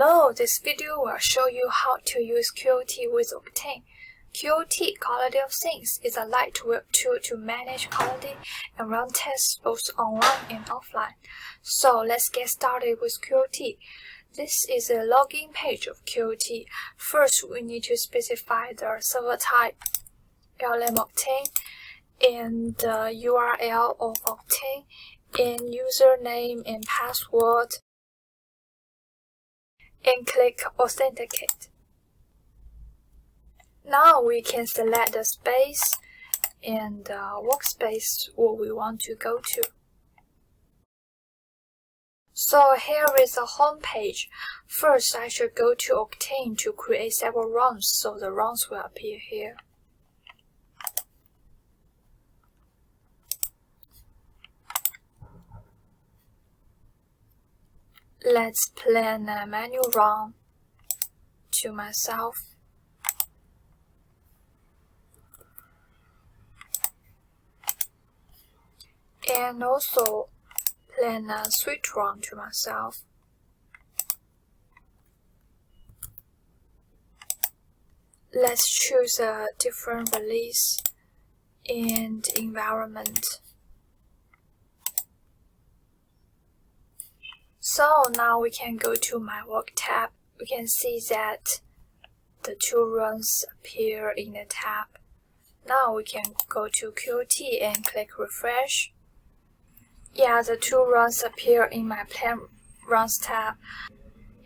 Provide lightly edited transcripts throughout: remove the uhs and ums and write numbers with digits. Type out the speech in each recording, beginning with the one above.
Hello, this video will show you how to use QoT with Octane. QoT, Quality of Things, is a lightweight tool to manage quality and run tests both online and offline. So let's get started with QoT. This is a login page of QoT. First, we need to specify the server type, ALM Octane, and the URL of Octane, and username and password, and click Authenticate. Now we can select the space and workspace what we want to go to. So here is the home page. First, I should go to Octane to create several runs, so the runs will appear here. Let's plan a manual run to myself. And also plan a switch run to myself. Let's choose a different release and environment. So now we can go to my work tab. We can see that the two runs appear in the tab. Now we can go to QoT and click refresh. Yeah, the two runs appear in my plan runs tab.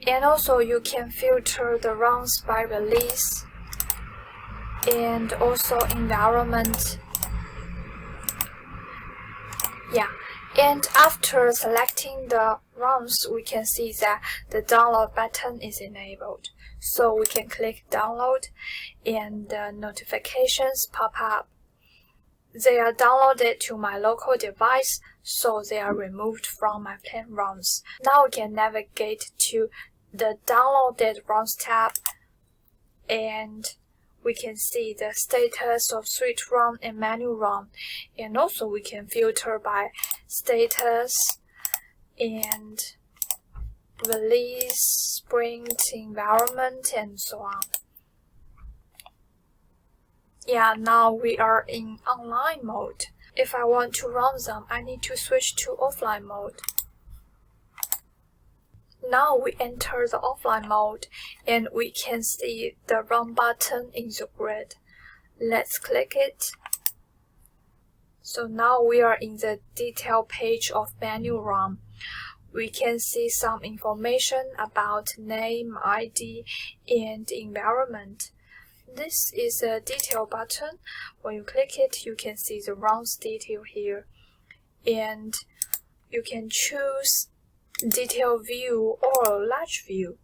And also you can filter the runs by release and also environment. Yeah. And after selecting the runs, we can see that the download button is enabled. So we can click download and the notifications pop up. They are downloaded to my local device, so they are removed from my plan runs. Now we can navigate to the downloaded runs tab, and we can see the status of switch run and manual run, and also we can filter by status and release, sprint, environment, and so on. Yeah, now we are in online mode. If I want to run them, I need to switch to offline mode. Now we enter the offline mode and we can see the run button in the grid. Let's click it. So now we are in the detail page of manual run. We can see some information about name, ID, and environment. This is a detail button. When you click it, you can see the runs detail here. And you can choose detail view or large view.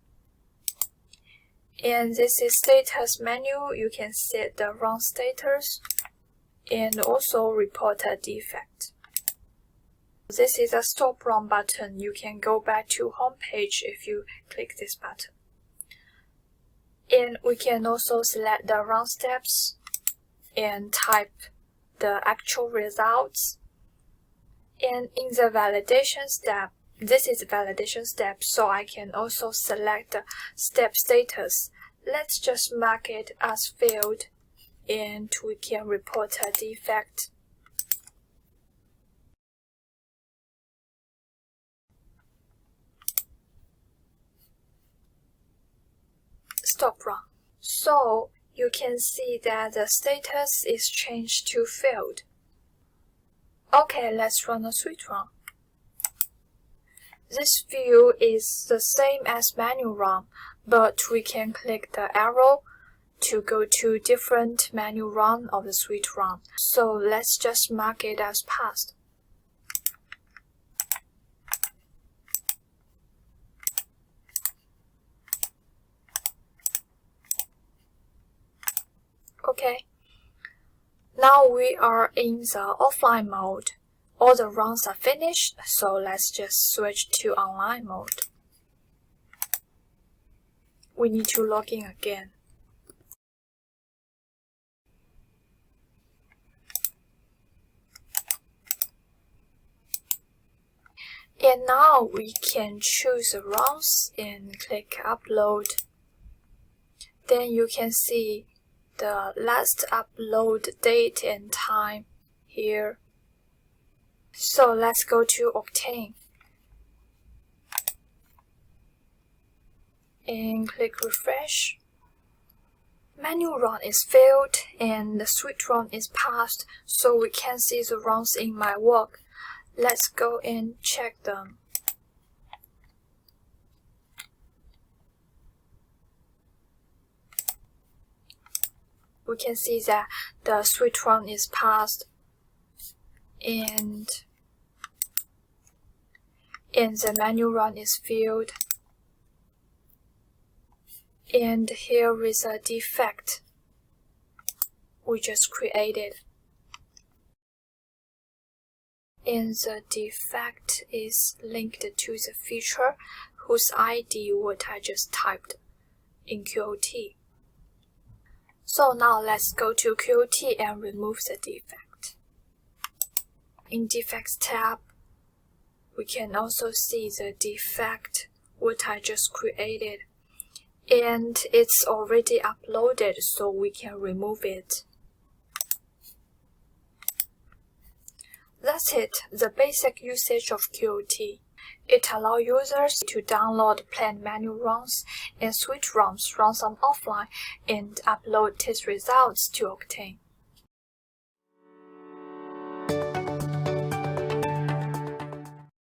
And this is status menu. You can set the run status and also report a defect. This is a stop run button. You can go back to home page if you click this button. And we can also select the run steps and type the actual results. And in the validation step, this is the validation step, so I can also select the step status. Let's just mark it as failed, and we can report a defect. Stop run. So you can see that the status is changed to failed. Okay, let's run a switch run. This view is the same as manual run, but we can click the arrow to go to different manual run of the switch run. So let's just mark it as passed. Okay. Now we are in the offline mode. All the runs are finished, so let's just switch to online mode. We need to log in again. And now we can choose the runs and click upload. Then you can see the last upload date and time here. So let's go to Octane and click refresh. Manual run is failed and the switch run is passed, so we can see the runs in my work. Let's go and check them. We can see that the switch run is passed and the manual run is failed. And here is a defect we just created. And the defect is linked to the feature whose ID what I just typed in QoT. So now let's go to QoT and remove the defect. In Defects tab, we can also see the defect what I just created. And it's already uploaded, so we can remove it. That's it, the basic usage of QoT. It allows users to download planned manual runs and switch runs, run some offline, and upload test results to Octane.